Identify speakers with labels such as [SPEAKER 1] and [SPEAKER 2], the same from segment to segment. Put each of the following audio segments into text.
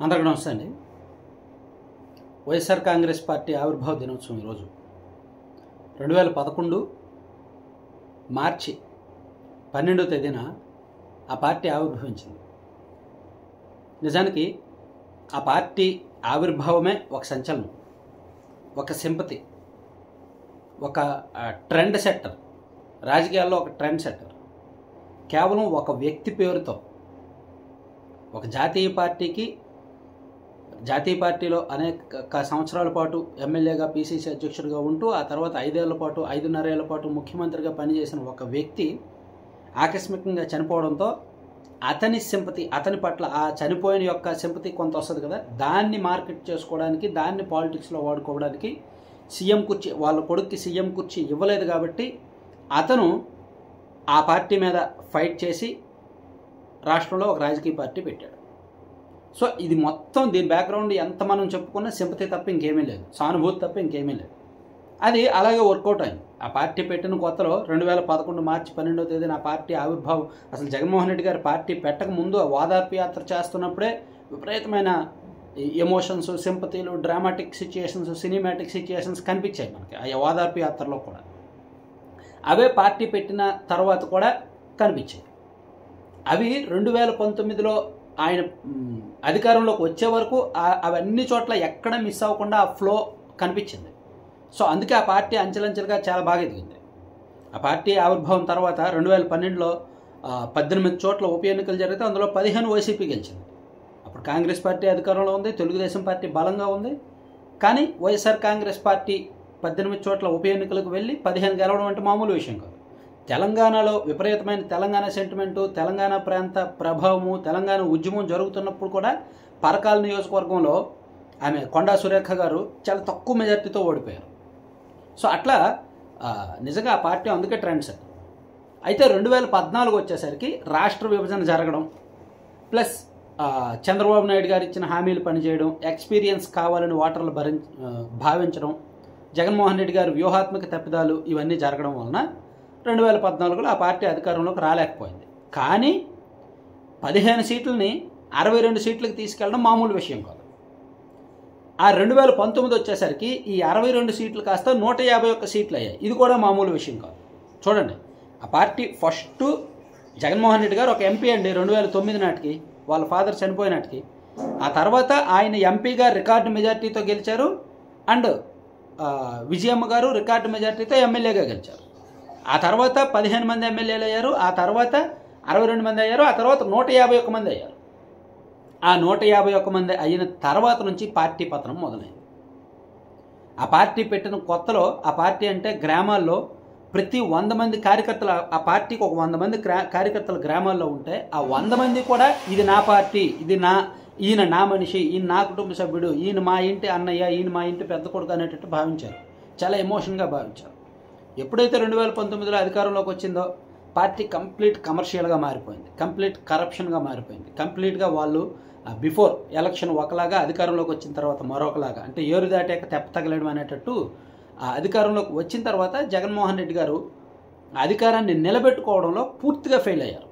[SPEAKER 1] అందరికీ నమస్తే అండి. వైఎస్ఆర్ కాంగ్రెస్ పార్టీ ఆవిర్భావ దినోత్సవం ఈరోజు 2011 మార్చి 12వ తేదీన ఆ పార్టీ ఆవిర్భవించింది. నిజానికి ఆ పార్టీ ఆవిర్భావమే ఒక సంచలనం, ఒక సింపతి, ఒక ట్రెండ్ సెట్టర్, రాజకీయాల్లో ఒక ట్రెండ్ సెట్టర్. కేవలం ఒక వ్యక్తి పేరుతో ఒక జాతీయ పార్టీలో అనేక సంవత్సరాల పాటు ఎమ్మెల్యేగా పీసీసీ అధ్యక్షుడిగా ఉంటూ ఆ తర్వాత 5.5 ఏళ్ల పాటు ముఖ్యమంత్రిగా పనిచేసిన ఒక వ్యక్తి ఆకస్మికంగా చనిపోవడంతో అతని సింపతి, అతని పట్ల ఆ చనిపోయిన యొక్క సింపతి కొంత వస్తుంది కదా, దాన్ని మార్కెట్ చేసుకోవడానికి, దాన్ని పాలిటిక్స్లో వాడుకోవడానికి సీఎం కుర్చీ, వాళ్ళ కొడుక్కి సీఎం కుర్చీ ఇవ్వలేదు కాబట్టి అతను ఆ పార్టీ మీద ఫైట్ చేసి రాష్ట్రంలో ఒక రాజకీయ పార్టీ పెట్టాడు. సో ఇది మొత్తం దీని బ్యాక్గ్రౌండ్ ఎంత మనం చెప్పుకున్నా సింపతి తప్ప ఇంకేమీ లేదు, సానుభూతి తప్ప ఇంకేమీ లేదు. అది అలాగే వర్కౌట్ అయింది. ఆ పార్టీ పెట్టిన కొత్తలో 2011 మార్చి 12వ తేదీన ఆ పార్టీ ఆవిర్భావం, అసలు జగన్మోహన్ రెడ్డి గారు పార్టీ పెట్టక ముందు ఆ ఓదార్పు యాత్ర చేస్తున్నప్పుడే విపరీతమైన ఎమోషన్స్, సింపతీలు, డ్రామాటిక్ సిచ్యుయేషన్స్, సినిమాటిక్ సిచ్యుయేషన్స్ కనిపించాయి మనకి ఆ ఓదార్పు యాత్రలో కూడా. అవే పార్టీ పెట్టిన తర్వాత కూడా కనిపించాయి. అవి 2019లో ఆయన అధికారంలోకి వచ్చే వరకు అవన్నీ చోట్ల ఎక్కడ మిస్ అవ్వకుండా ఆ ఫ్లో కనిపించింది. సో అందుకే ఆ పార్టీ అంచెలంచెలుగా చాలా బాగా ఎదిగింది. ఆ పార్టీ ఆవిర్భావం తర్వాత 2012లో 18 చోట్ల ఉప ఎన్నికలు జరిగితే అందులో 15 వైసీపీ గెలిచింది. అప్పుడు కాంగ్రెస్ పార్టీ అధికారంలో ఉంది, తెలుగుదేశం పార్టీ బలంగా ఉంది. కానీ వైఎస్ఆర్ కాంగ్రెస్ పార్టీ 18 చోట్ల ఉప ఎన్నికలకు వెళ్ళి 15 గెలవడం అంటే మామూలు విషయం కాదు. తెలంగాణలో విపరీతమైన తెలంగాణ సెంటిమెంటు, తెలంగాణ ప్రాంత ప్రభావము, తెలంగాణ ఉద్యమం జరుగుతున్నప్పుడు కూడా పరకాల నియోజకవర్గంలో ఆమె కొండా సురేఖ గారు చాలా తక్కువ మెజార్టీతో ఓడిపోయారు. సో అట్లా నిజంగా ఆ పార్టీ అందుకే ట్రెండ్ సెట్. అయితే 2014 వచ్చేసరికి రాష్ట్ర విభజన జరగడం, ప్లస్ చంద్రబాబు నాయుడు గారు ఇచ్చిన హామీలు పనిచేయడం, ఎక్స్పీరియన్స్ కావాలని ఓటర్లు భావించడం, జగన్మోహన్ రెడ్డి గారు వ్యూహాత్మక తప్పిదాలు ఇవన్నీ జరగడం వలన 2014లో ఆ పార్టీ అధికారంలోకి రాలేకపోయింది. కానీ 15 సీట్లని 62 సీట్లకు తీసుకెళ్ళడం మామూలు విషయం కాదు. ఆ 2019 వచ్చేసరికి ఈ 62 సీట్లు కాస్త 151 సీట్లు అయ్యాయి. ఇది కూడా మామూలు విషయం కాదు. చూడండి, ఆ పార్టీ ఫస్ట్ జగన్మోహన్ రెడ్డి గారు ఒక ఎంపీ అండి 2009 నాటికి, వాళ్ళ ఫాదర్ చనిపోయినాటికి. ఆ తర్వాత ఆయన ఎంపీగా రికార్డు మెజార్టీతో గెలిచారు, అండ్ విజయమ్మ గారు రికార్డు మెజార్టీతో ఎమ్మెల్యేగా గెలిచారు. ఆ తర్వాత 15 మంది ఎమ్మెల్యేలు అయ్యారు, ఆ తర్వాత 62 మంది అయ్యారు, ఆ తర్వాత 151 మంది అయ్యారు. ఆ 151 మంది అయిన తర్వాత నుంచి పార్టీ పతనం మొదలైంది. ఆ పార్టీ పెట్టిన కొత్తలో ఆ పార్టీ అంటే గ్రామాల్లో ప్రతి 100 మంది కార్యకర్తలు, ఆ పార్టీకి ఒక 100 మంది కార్యకర్తలు గ్రామాల్లో ఉంటే ఆ 100 మంది కూడా ఇది నా పార్టీ, ఈయన నా మనిషి, ఈయన నా కుటుంబ సభ్యుడు, ఈయన మా ఇంటి అన్నయ్య, ఈయన మా ఇంటి పెద్ద కొడుకు అనేటట్టు భావించారు. చాలా ఎమోషన్గా భావించారు. ఎప్పుడైతే 2019లో అధికారంలోకి వచ్చిందో పార్టీ కంప్లీట్ కమర్షియల్గా మారిపోయింది, కంప్లీట్ కరప్షన్గా మారిపోయింది. కంప్లీట్గా వాళ్ళు బిఫోర్ ఎలక్షన్ ఒకలాగా, అధికారంలోకి వచ్చిన తర్వాత మరొకలాగా, అంటే ఏరు దాటాక తెప్ప తగలడం అనేటట్టు ఆ అధికారంలోకి వచ్చిన తర్వాత జగన్మోహన్ రెడ్డి గారు అధికారాన్ని నిలబెట్టుకోవడంలో పూర్తిగా ఫెయిల్ అయ్యారు.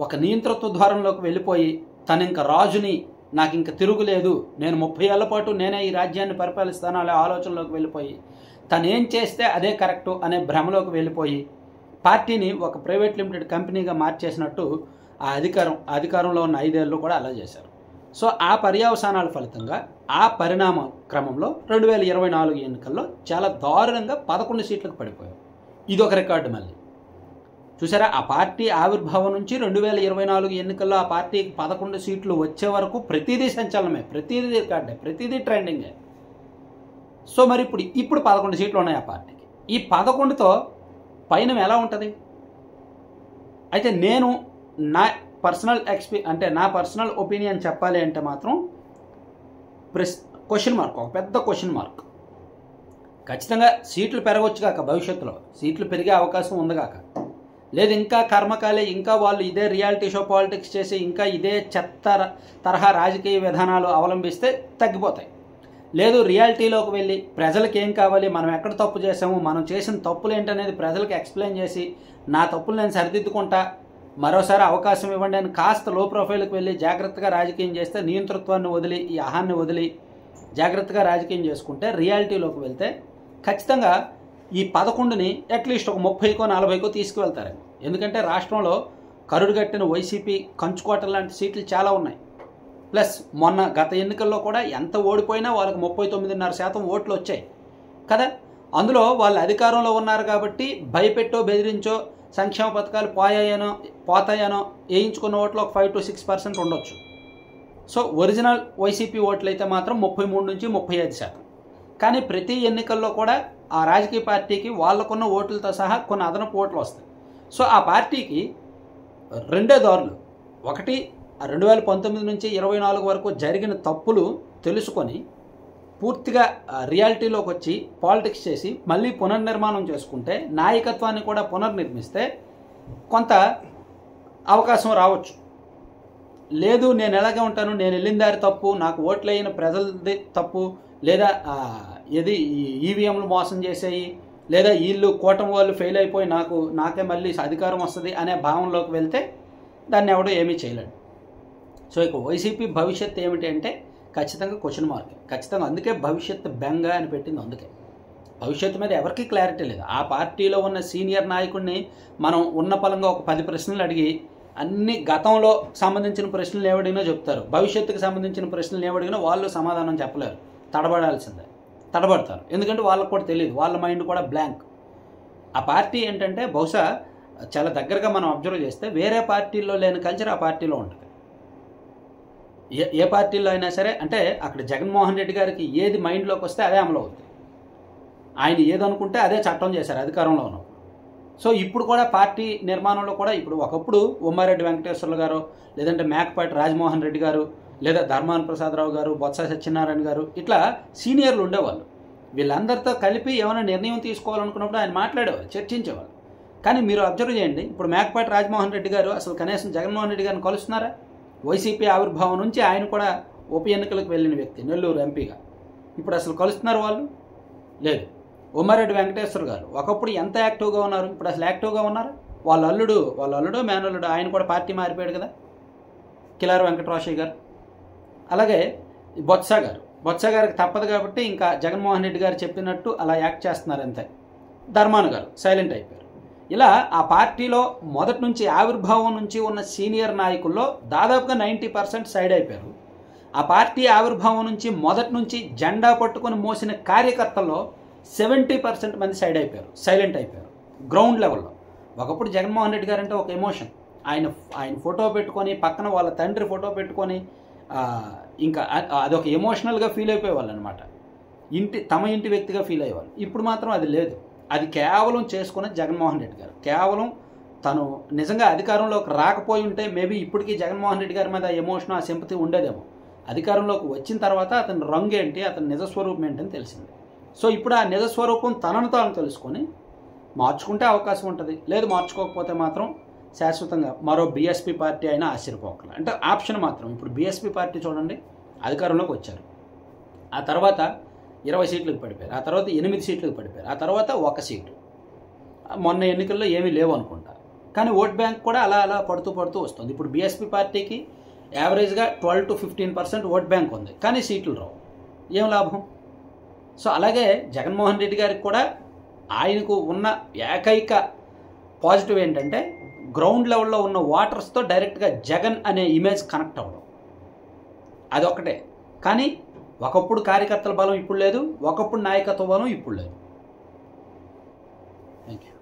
[SPEAKER 1] ఒక నియంతృత్వ ద్వారంలోకి వెళ్ళిపోయి తను ఇంక రాజుని, నాకు ఇంక తిరుగులేదు, నేను 30 ఏళ్ల పాటు నేనే ఈ రాజ్యాన్ని పరిపాలిస్తాను అనే ఆలోచనలోకి వెళ్ళిపోయి తను ఏం చేస్తే అదే కరెక్టు అనే భ్రమలోకి వెళ్ళిపోయి పార్టీని ఒక ప్రైవేట్ లిమిటెడ్ కంపెనీగా మార్చేసినట్టు ఆ అధికారంలో ఉన్న 5 ఏళ్ళు కూడా అలా చేశారు. సో ఆ పర్యవసానాల ఫలితంగా ఆ పరిణామ క్రమంలో 2024 ఎన్నికల్లో చాలా దారుణంగా 11 సీట్లకు పడిపోయారు. ఇదొక రికార్డు. మళ్ళీ చూసారా, ఆ పార్టీ ఆవిర్భావం నుంచి 2024 ఎన్నికల్లో ఆ పార్టీకి 11 సీట్లు వచ్చే వరకు ప్రతిదీ సంచలనమే, ప్రతిదీ రికార్డే, ప్రతిదీ ట్రెండింగే. సో మరి ఇప్పుడు 11 సీట్లు ఉన్నాయి ఆ పార్టీకి. ఈ 11తో పైన ఎలా ఉంటుంది? అయితే నేను నా పర్సనల్ ఒపీనియన్ చెప్పాలి అంటే మాత్రం క్వశ్చన్ మార్క్, ఒక పెద్ద క్వశ్చన్ మార్క్. ఖచ్చితంగా సీట్లు పెరగవచ్చు కాక, భవిష్యత్తులో సీట్లు పెరిగే అవకాశం ఉంది కాక, లేదు ఇంకా కర్మకాలే, ఇంకా వాళ్ళు ఇదే రియాలిటీ షో పాలిటిక్స్ చేసి ఇంకా ఇదే చెత్త తరహా రాజకీయ విధానాలు అవలంబిస్తే తగ్గిపోతాయి. లేదు రియాలిటీలోకి వెళ్ళి ప్రజలకు ఏం కావాలి, మనం ఎక్కడ తప్పు చేసాము, మనం చేసిన తప్పులు ఏంటనేది ప్రజలకు ఎక్స్ప్లెయిన్ చేసి నా తప్పులు నేను సరిదిద్దుకుంటా మరోసారి అవకాశం ఇవ్వండి అని కాస్త లో ప్రొఫైల్కి వెళ్ళి జాగ్రత్తగా రాజకీయం చేస్తే, నియంతృత్వాన్ని వదిలి ఈ అహాన్ని వదిలి జాగ్రత్తగా రాజకీయం చేసుకుంటే, రియాలిటీలోకి వెళ్తే ఖచ్చితంగా ఈ 11ని అట్లీస్ట్ ఒక 30కో 40కో తీసుకువెళ్తారని. ఎందుకంటే రాష్ట్రంలో కరుడుగట్టిన వైసీపీ కంచుకోట లాంటి సీట్లు చాలా ఉన్నాయి. ప్లస్ మొన్న గత ఎన్నికల్లో కూడా ఎంత ఓడిపోయినా వాళ్ళకి 39.5% ఓట్లు వచ్చాయి కదా. అందులో వాళ్ళు అధికారంలో ఉన్నారు కాబట్టి భయపెట్టో బెదిరించో సంక్షేమ పథకాలు పోతాయనో వేయించుకున్న ఓట్లు ఒక 5 to 6% ఉండొచ్చు. సో ఒరిజినల్ వైసీపీ ఓట్లు అయితే మాత్రం 33 నుంచి 35%. కానీ ప్రతి ఎన్నికల్లో కూడా ఆ రాజకీయ పార్టీకి వాళ్ళకున్న ఓట్లతో సహా కొన్ని అదనపు ఓట్లు వస్తాయి. సో ఆ పార్టీకి రెండే దారులు. ఒకటి 2019 నుంచి 24 వరకు జరిగిన తప్పులు తెలుసుకొని పూర్తిగా రియాలిటీలోకి వచ్చి పాలిటిక్స్ చేసి మళ్ళీ పునర్నిర్మాణం చేసుకుంటే, నాయకత్వాన్ని కూడా పునర్నిర్మిస్తే కొంత అవకాశం రావచ్చు. లేదు నేను ఎలాగే ఉంటాను, నేను వెళ్ళిన దారి తప్పు, నాకు ఓట్లు అయిన ప్రజలది తప్పు, లేదా ఏది ఈవీఎంలు మోసం చేసేయి, లేదా వీళ్ళు కూటమి వాళ్ళు ఫెయిల్ అయిపోయి నాకే మళ్ళీ అధికారం వస్తుంది అనే భావనలోకి వెళ్తే దాన్ని ఎవడో ఏమీ చేయలేడు. సో ఇక వైసీపీ భవిష్యత్తు ఏమిటి అంటే ఖచ్చితంగా క్వశ్చన్ మార్క్. ఖచ్చితంగా అందుకే భవిష్యత్తు బెంగ అని పెట్టింది. అందుకే భవిష్యత్తు మీద ఎవరికీ క్లారిటీ లేదు. ఆ పార్టీలో ఉన్న సీనియర్ నాయకుడిని మనం ఉన్న పలంగా ఒక 10 ప్రశ్నలు అడిగి అన్ని గతంలో సంబంధించిన ప్రశ్నలు ఏమడిగినా చెప్తారు, భవిష్యత్తుకు సంబంధించిన ప్రశ్నలు ఏమడిగినా వాళ్ళు సమాధానం చెప్పలేరు, తడబడతారు. ఎందుకంటే వాళ్ళకు కూడా తెలియదు, వాళ్ళ మైండ్ కూడా బ్లాంక్. ఆ పార్టీ ఏంటంటే బహుశా చాలా దగ్గరగా మనం అబ్జర్వ్ చేస్తే వేరే పార్టీల్లో లేని కల్చర్ ఆ పార్టీలో ఉంటుంది. ఏ పార్టీలో అయినా సరే, అంటే అక్కడ జగన్మోహన్ రెడ్డి గారికి ఏది మైండ్లోకి వస్తే అదే అమలు అవుతుంది. ఆయన ఏదనుకుంటే అదే చట్టం చేశారు అధికారంలో ఉన్నప్పుడు. సో ఇప్పుడు కూడా పార్టీ నిర్మాణంలో కూడా ఇప్పుడు ఒకప్పుడు ఉమ్మారెడ్డి వెంకటేశ్వర్లు గారు, లేదంటే మేకపాటి రాజమోహన్ రెడ్డి గారు, లేదా ధర్మాన ప్రసాదరావు గారు, బొత్స సత్యనారాయణ గారు, ఇట్లా సీనియర్లు ఉండేవాళ్ళు. వీళ్ళందరితో కలిపి ఏమైనా నిర్ణయం తీసుకోవాలనుకున్నప్పుడు ఆయన మాట్లాడేవాళ్ళు, చర్చించేవాళ్ళు. కానీ మీరు అబ్జర్వ్ చేయండి, ఇప్పుడు మేకపాటి రాజమోహన్ రెడ్డి గారు అసలు కనీసం జగన్మోహన్ రెడ్డి గారిని కలుస్తున్నారా? వైసీపీ ఆవిర్భావం నుంచి ఆయన కూడా ఉప ఎన్నికలకు వెళ్ళిన వ్యక్తి, నెల్లూరు ఎంపీగా. ఇప్పుడు అసలు కలుస్తున్నారు వాళ్ళు? లేదు. ఉమ్మారెడ్డి వెంకటేశ్వర గారు ఒకప్పుడు ఎంత యాక్టివ్గా ఉన్నారు, ఇప్పుడు అసలు యాక్టివ్గా ఉన్నారు? వాళ్ళ అల్లుడు మేనల్లుడు ఆయన కూడా పార్టీ మారిపోయాడు కదా, కిలారు వెంకటరామయ్య గారు. అలాగే బొత్స గారికి తప్పదు కాబట్టి ఇంకా జగన్మోహన్ రెడ్డి గారు చెప్పినట్టు అలా యాక్ట్ చేస్తున్నారు అంతే. ధర్మాన గారు సైలెంట్ అయిపోయారు. ఇలా ఆ పార్టీలో మొదటి నుంచి ఆవిర్భావం నుంచి ఉన్న సీనియర్ నాయకుల్లో దాదాపుగా 90% సైడ్ అయిపోయారు. ఆ పార్టీ ఆవిర్భావం నుంచి మొదటి నుంచి జెండా పట్టుకొని మోసిన కార్యకర్తల్లో 70% మంది సైలెంట్ అయిపోయారు గ్రౌండ్ లెవెల్లో. ఒకప్పుడు జగన్మోహన్ రెడ్డి గారు అంటే ఒక ఎమోషన్. ఆయన ఫోటో పెట్టుకొని పక్కన వాళ్ళ తండ్రి ఫోటో పెట్టుకొని ఇంకా అదొక ఎమోషనల్గా ఫీల్ అయిపోయేవాళ్ళు అనమాట. తమ ఇంటి వ్యక్తిగా ఫీల్ అయ్యేవాళ్ళు. ఇప్పుడు మాత్రం అది లేదు. అది కేవలం చేసుకున్న జగన్మోహన్ రెడ్డి గారు. కేవలం తను నిజంగా అధికారంలోకి రాకపోయి ఉంటే మేబీ ఇప్పటికీ జగన్మోహన్ రెడ్డి గారి మీద ఎమోషన్, ఆ సింపతి ఉండేదేమో. అధికారంలోకి వచ్చిన తర్వాత అతని రంగు ఏంటి, అతని నిజస్వరూపం ఏంటని తెలిసింది. సో ఇప్పుడు ఆ నిజస్వరూపం తనను తాను తెలుసుకొని మార్చుకుంటే అవకాశం ఉంటుంది. లేదు మార్చుకోకపోతే మాత్రం శాశ్వతంగా మరో బీఎస్పీ పార్టీ అయినా ఆశ్చర్యపోకల. అంటే ఆప్షన్ మాత్రం. ఇప్పుడు బీఎస్పీ పార్టీ చూడండి, అధికారంలోకి వచ్చారు, ఆ తర్వాత 20 సీట్లకు పడిపోయారు, ఆ తర్వాత 8 సీట్లకు పడిపోయారు, ఆ తర్వాత 1 సీటు. మొన్న ఎన్నికల్లో ఏమీ లేవు అనుకుంటా. కానీ ఓట్ బ్యాంక్ కూడా అలా పడుతూ వస్తుంది. ఇప్పుడు బీఎస్పీ పార్టీకి యావరేజ్గా 12 to 15% ఓట్ బ్యాంక్ ఉంది, కానీ సీట్లు రావు. ఏం లాభం? సో అలాగే జగన్మోహన్ రెడ్డి గారికి కూడా ఆయనకు ఉన్న ఏకైక పాజిటివ్ ఏంటంటే గ్రౌండ్ లెవెల్లో ఉన్న ఓటర్స్తో డైరెక్ట్గా జగన్ అనే ఇమేజ్ కనెక్ట్ అవ్వడం, అదొక్కటే. కానీ ఒకప్పుడు కార్యకర్తల బలం ఇప్పుడు లేదు, ఒకప్పుడు నాయకత్వ బలం ఇప్పుడు లేదు. Thank you.